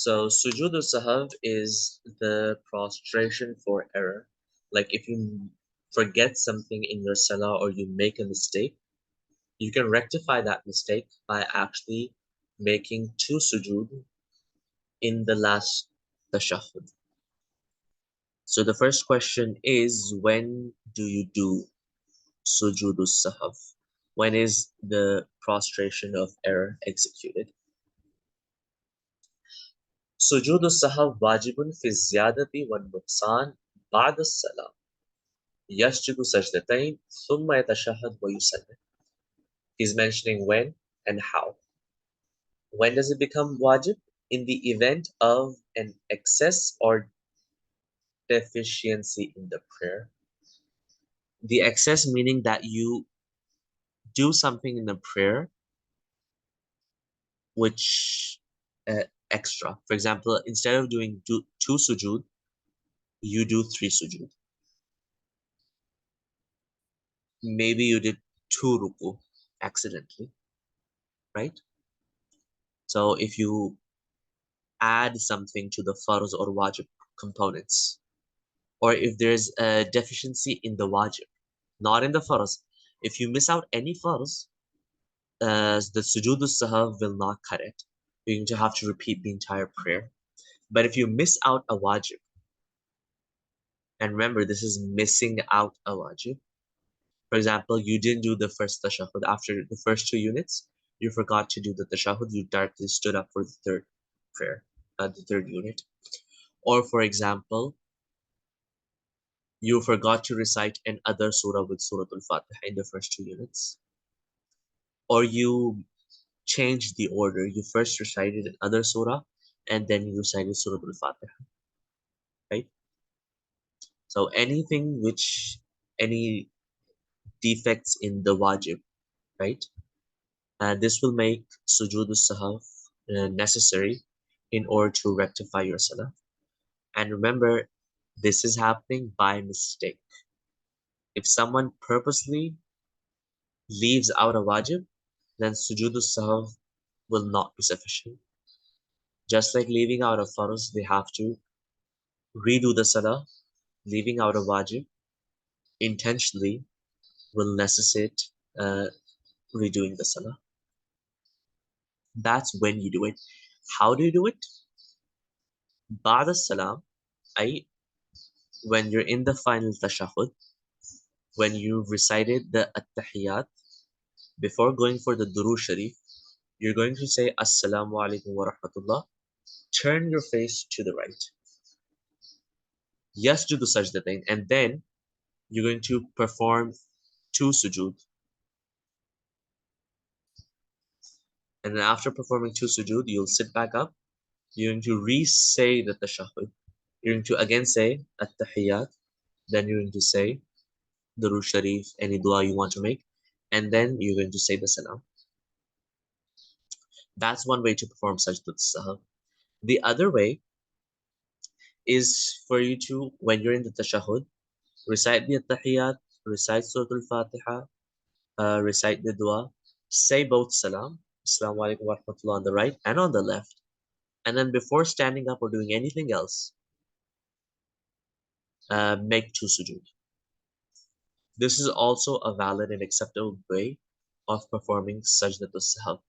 So sujood sahv is the prostration for error. Like if you forget something in your salah or you make a mistake, you can rectify that mistake by actually making two sujood in the last tashahhud. So the first question is, when do you do sujood sahv? When is the prostration of error executed? سجود السهو واجب في الزيادة والنقصان بعد السلام يسجد سجدتين ثم يتشهد ويسلم. He's mentioning when and how. When does it become wajib? In the event of an excess or deficiency in the prayer. The excess meaning that you do something in the prayer which extra. For example, instead of doing two sujood, you do three sujood. Maybe you did two ruku accidentally, right? So if you add something to the farz or wajib components, or if there's a deficiency in the wajib, not in the farz, if you miss out any farz, the sujood sahw will not cut it. You're going to have to repeat the entire prayer. But if you miss out a wajib, and remember, this is missing out a wajib. For example, you didn't do the first tashahhud after the first two units. You forgot to do the tashahhud. You directly stood up for the third prayer, the third unit. Or for example, you forgot to recite an other surah with Surah Al-Fatiha in the first two units. Or you changed the order. You first recited another surah and then you recited Surah Al-Fatiha, right? So any defects in the wajib, right? This will make sujood sahw necessary in order to rectify your salah. And remember, this is happening by mistake. If someone purposely leaves out a wajib, then sujood sahw will not be sufficient. Just like leaving out a farz, they have to redo the salah. Leaving out a wajib intentionally will necessitate uh, redoing the salah. That's when you do it. How do you do it? Ba'da salam, when you're in the final tashahhud, when you've recited the at-tahiyyat, before going for the durood sharif, you're going to say assalamu alaikum wa rahmatullah. Turn your face to the right. Yasjudu sajdatain, and then you're going to perform two sujood. And then after performing two sujood, you'll sit back up. You're going to re-say the tashahhud. You're going to again say at-tahiyyat. Then you're going to say durood sharif, any dua you want to make. And then you're going to say the salam. That's one way to perform sajdat sahw. The other way is for you to, when you're in the tashahhud, recite the tahiyyat, recite Surah Al-Fatiha, recite the dua, say both salam, Assalamu alaikum wa rahmatullah on the right and on the left. And then before standing up or doing anything else, make two sujood. This is also a valid and acceptable way of performing sajdat sahw.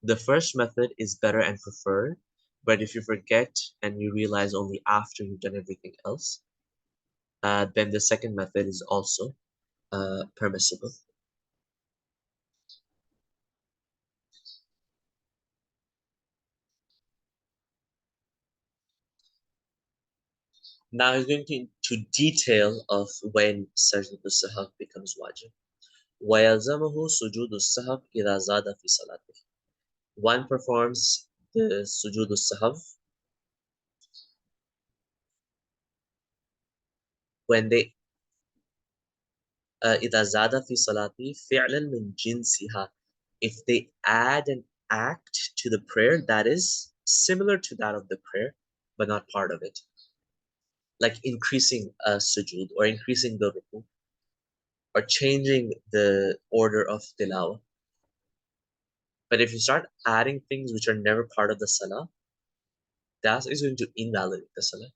The first method is better and preferred, but if you forget and you realize only after you've done everything else, then the second method is also permissible. Now he's going to detail of when sajdat sahw becomes wajib. وَيَلْزَمُهُ سُجُودُ السَّهْوِ إِذَا زَادَ فِي صَلَاتِهِ. One performs the sujood sahw when they إِذَا زَادَ فِي صَلَاتِهِ فِعْلًا مِنْ جِنْسِهَا. If they add an act to the prayer that is similar to that of the prayer, but not part of it. Like increasing a sujood or increasing the ruku or changing the order of tilawah. But if you start adding things which are never part of the salah, that is going to invalidate the salah.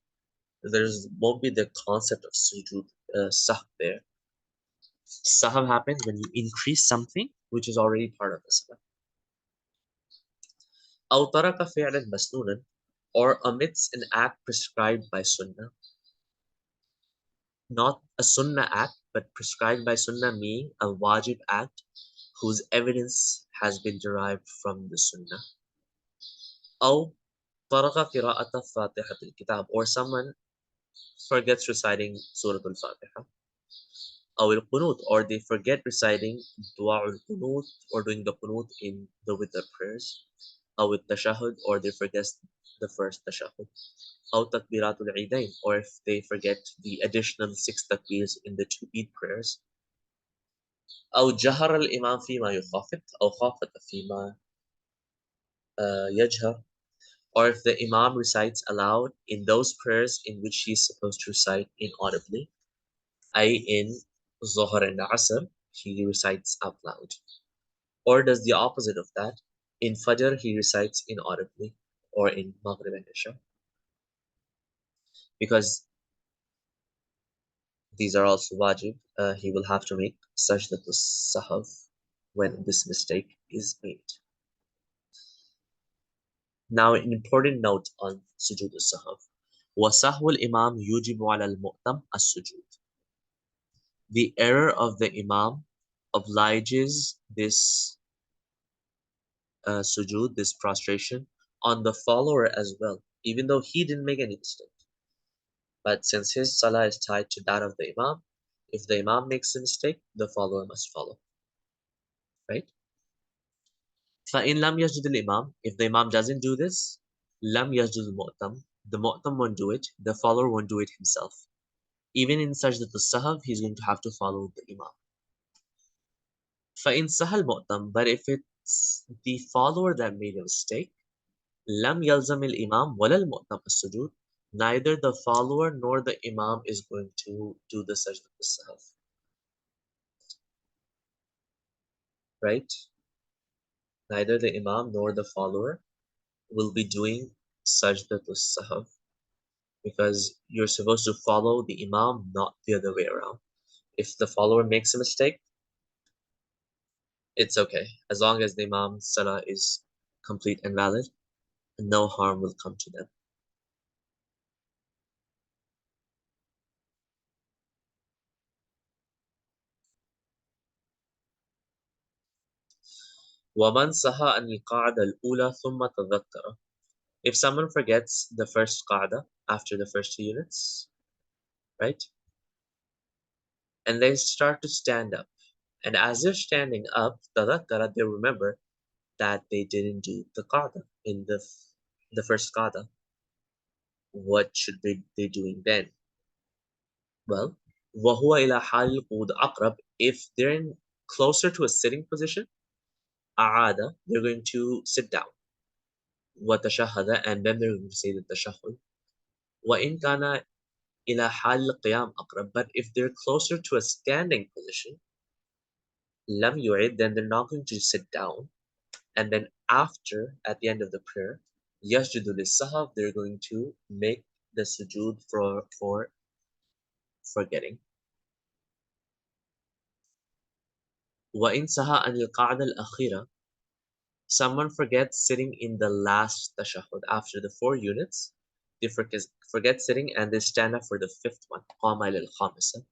There won't be the concept of sujood sahw there. Sahw happens when you increase something which is already part of the salah. أو ترك فعلا مسنونا, or omits an act prescribed by sunnah. Not a sunnah act, but prescribed by sunnah, meaning a wajib act whose evidence has been derived from the sunnah. أو طرق قراءة فاتحة الكتاب, or someone forgets reciting Surah Al-Fatiha. أو القنوت, or they forget reciting Dua al-Qunut, or doing the Qunut in the witr prayers. أو التشهد, or they forget the first tashahud. أو تكبيرات العيدين, or if they forget the additional 6 takbirs in the 2 Eid prayers. أو جهر الإمام فيما يخافت أو خافت فيما يجهر, or if the Imam recites aloud in those prayers in which he is supposed to recite inaudibly. أي in Zohar and Asr, he recites out loud. Or does the opposite of that. In Fajr, he recites inaudibly, or in Maghrib and Isha. Because these are also wajib, he will have to make sajdat sahw when this mistake is made. Now, an important note on sujood al-sahw. وَسَهْوُ الْإِمَامِ يُوجِبُ عَلَى الْمُؤْتَمِ السُّجُودِ. The error of the imam obliges this sujood, this prostration, on the follower as well, even though he didn't make any mistake. But since his salah is tied to that of the imam, if the imam makes a mistake, the follower must follow. Right? فَإِنْ لَمْ يَسْجُدِ الْإِمَامِ, if the imam doesn't do this, لَمْ يَسْجُدِ الْمُؤْتَمِ, the mu'tam won't do it, the follower won't do it himself. Even in sajdat al-sahw, he's going to have to follow the imam. فَإِنْ سَهَى الْمُؤْتَمِ, but if it's the follower that made a mistake, لَمْ يَلْزَمِ الْإِمَامِ وَلَا الْمُؤْتَمِ السُّجُودِ, neither the follower nor the imam is going to do the sajdat al-sahw. Right? Neither the imam nor the follower will be doing sajdat al-sahw, because you're supposed to follow the imam, not the other way around. If the follower makes a mistake, it's okay. As long as the imam's salah is complete and valid, no harm will come to them. وَمَنْ سَهَى عَنِ الْقَاعِدَةِ الْأُولَى ثُمَّ تَذَكَّرَ. If someone forgets the first qa'dah after the first 2 units, right? And they start to stand up. And as they're standing up, تَذَكَّرَ, they remember that they didn't do the qa'dah in the first qa'dah. What should they be doing then? Well, وَهُوَ إِلَى حَالِ الْقُعُودِ أَقْرَبْ, if they're in closer to a sitting position, أَعَادَ, they're going to sit down. وَتَشَهَّدَ, and then they're going to say the tashahhud. وَإِنْ كَانَ إِلَى حَالِ الْقِيَامِ أَقْرَبْ, but if they're closer to a standing position, لَمْ يُعِدْ, then they're not going to sit down. And then after, at the end of the prayer, يَسْجُدُ لِلسَّهْوِ, they're going to make the sujood for forgetting. وَإِنْ سَهَى عَنِ الْقَعْدَةِ الْأَخِيرَةِ, someone forgets sitting in the last tashahhud after the 4 units, they forget sitting and they stand up for the 5th one, قَامَ إِلَى الْخَامِسَةِ.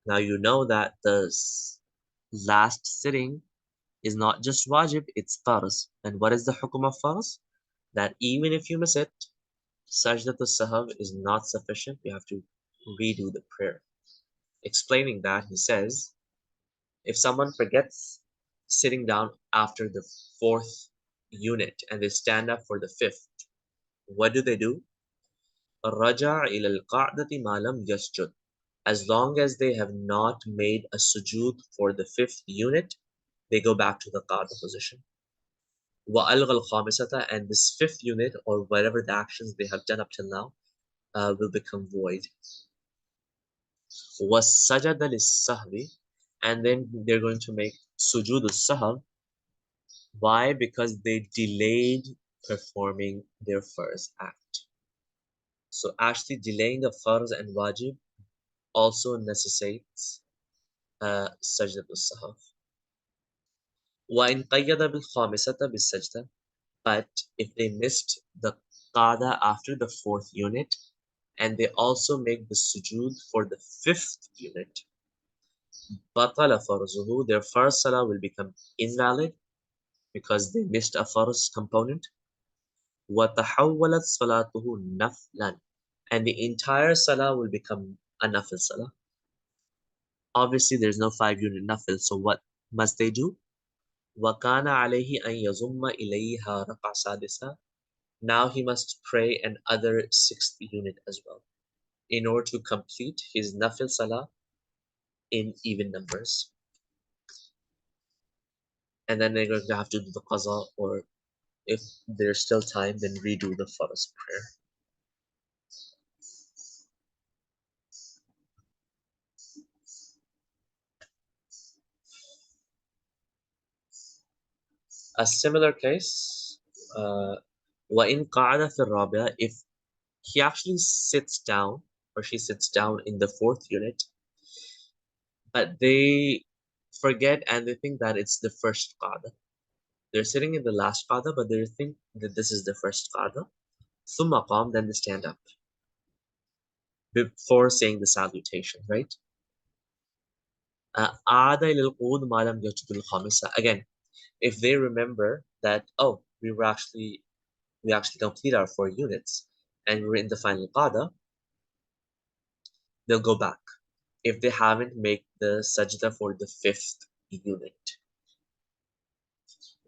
Now you know that the last sitting is not just wajib, it's farz. And what is the hukum of farz? That even if you miss it, sajdat al-sahw is not sufficient. You have to redo the prayer. Explaining that, he says, if someone forgets sitting down after the 4th unit and they stand up for the 5th, what do? رَجَعَ إِلَى الْقَعْدَةِ مَا لَمْ يَسْجُدْ. As long as they have not made a sujood for the 5th unit, they go back to the qa'dah position. وَأَلْغَى الْخَامِسَةَ, and this 5th unit, or whatever the actions they have done up till now, will become void. وَالسَّجَدَ لِلسَّهْوِ, and then they're going to make sujood al-sahw. Why? Because they delayed performing their first act. So actually delaying the farz and wajib also necessitates sajdatul sahw. وَإِنْ قَيَّدَ بِالْخَامِسَةِ بِالسَّجْدَةِ. But if they missed the qada after the fourth unit, and they also make the sujood for the fifth unit, batala farzuhu, their first salah will become invalid because they missed a farz component. وَتَحَوَّلَتْ صَلَاتُهُ نَفْلًا, and the entire salah will become a nafil salah. Obviously, there's no 5 unit nafil, so what must they do? وَكَانَ عَلَيْهِ أَنْ يَضُمَّ إِلَيْهَا رَكْعَةً سَادِسَةً. Now he must pray another 6th unit as well in order to complete his nafil salah in even numbers. And then they're going to have to do the qaza, or if there's still time, then redo the farz prayer. A similar case, وَإِنْ قَعَدَ فِي الرَّابِعَةِ, if he actually sits down or she sits down in the fourth unit, but they forget and they think that it's the first qada. They're sitting in the last qada, but they think that this is the first qada. ثُمَّ قَامَ, then they stand up before saying the salutation, right? عَادَ إِلَى الْقُعُودِ مَا لَمْ يَجْدُ الْخَامِسَةَ. Again, if they remember that, oh, we actually complete our 4 units and we're in the final qada, they'll go back if they haven't made the sajda for the 5th unit,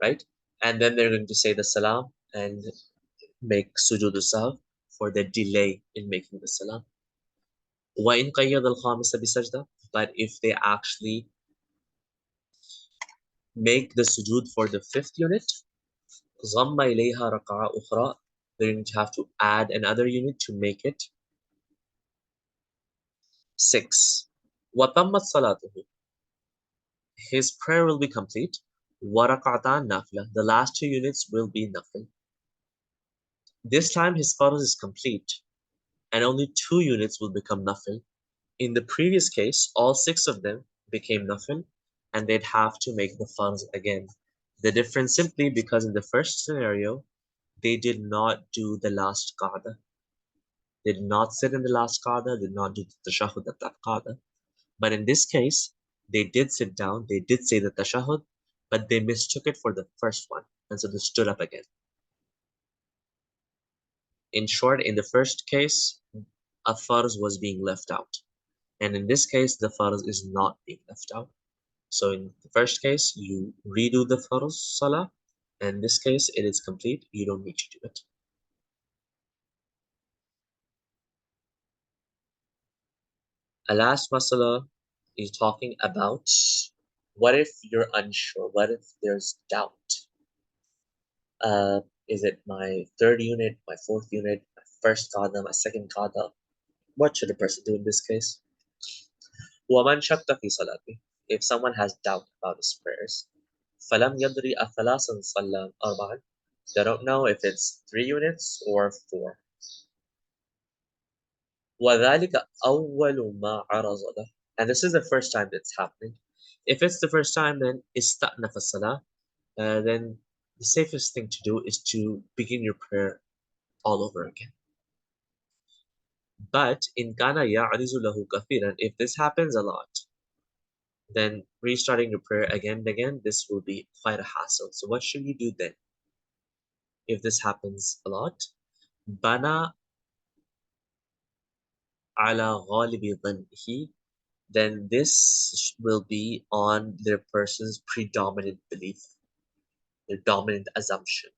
right? And then they're going to say the salam and make sujood sahw for the delay in making the salam. وَإِنْ قَيَّدَ الْخَامِسَ بِسَجْدَةٍ. But if they actually make the sujood for the 5th unit, ضَمَّ إِلَيْهَا رَكَعَةً أُخْرَى. They're going to have to add another unit to make it 6. وَتَمَّتْ صَلَاتُهُ. His prayer will be complete. وَرَكَعْتَانِ نَافِلَةً. The last 2 units will be nafil. This time his farz is complete, and only 2 units will become nafil. In the previous case, all 6 of them became nafil, and they'd have to make the farz again. The difference simply because in the first scenario, they did not do the last qada. They did not sit in the last qada, did not do the tashahhud at that qada. But in this case, they did sit down, they did say the tashahhud, but they mistook it for the first one, and so they stood up again. In short, in the first case, a farz was being left out. And in this case, the farz is not being left out. So in the first case, you redo the farz salah. And in this case, it is complete. You don't need to do it. A last masala is talking about what if you're unsure? What if there's doubt? Is it my 3rd unit, my 4th unit, my first qada, my second qada? What should a person do in this case? وَمَنْ شَكَّ فِي صَلَاتِهِ. If someone has doubt about his prayers, فَلَمْ يَدْرِ أَثَلَاثًا صَلَّى أَرْبَعًا. They don't know if it's 3 units or 4. وَذَلِكَ أَوَّلُ مَا عَرَضَ لَهُ. And this is the first time that's happening. If it's the first time, then استأنف الصلاة. Then the safest thing to do is to begin your prayer all over again. But in kana ya'rizu lahu kathiran, if this happens a lot, then restarting your prayer again and again, this will be quite a hassle. So what should you do then? If this happens a lot, bana ala ghalibi dhannihi, then this will be on their person's predominant belief, their dominant assumption.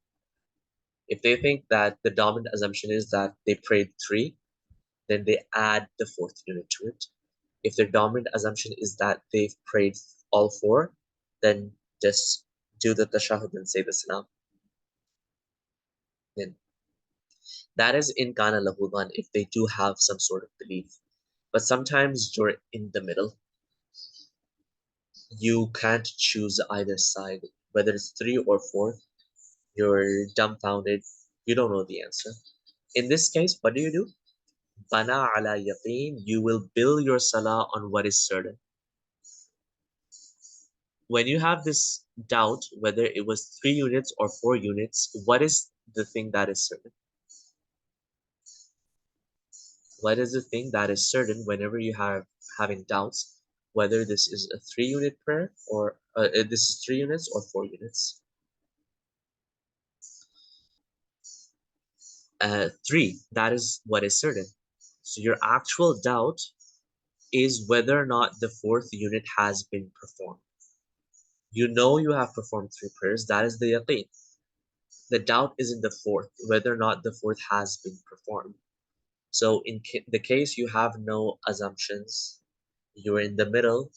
If they think that the dominant assumption is that they prayed 3, then they add the 4th unit to it. If their dominant assumption is that they've prayed all 4, then just do the tashahhud and say the salam. Then that is in kana lahudan if they do have some sort of belief. But sometimes you're in the middle. You can't choose either side, whether it's 3 or 4. You're dumbfounded. You don't know the answer. In this case, what do? Bana ala yaqeen. You will build your salah on what is certain. When you have this doubt whether it was 3 units or 4 units, what is the thing that is certain? What is the thing that is certain whenever you have having doubts whether this is a 3 unit prayer or this is 3 units or 4 units? Three, that is what is certain. So your actual doubt is whether or not the fourth unit has been performed. You know you have performed 3 prayers, that is the yaqeen. The doubt is in the fourth, whether or not the fourth has been performed. So in the case you have no assumptions, you're in the middle,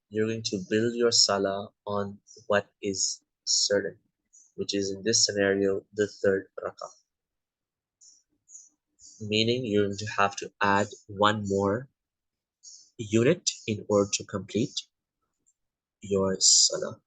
you're going to build your salah on what is certain, which is in this scenario the third rakah. Meaning you're going to have to add one more unit in order to complete your salah.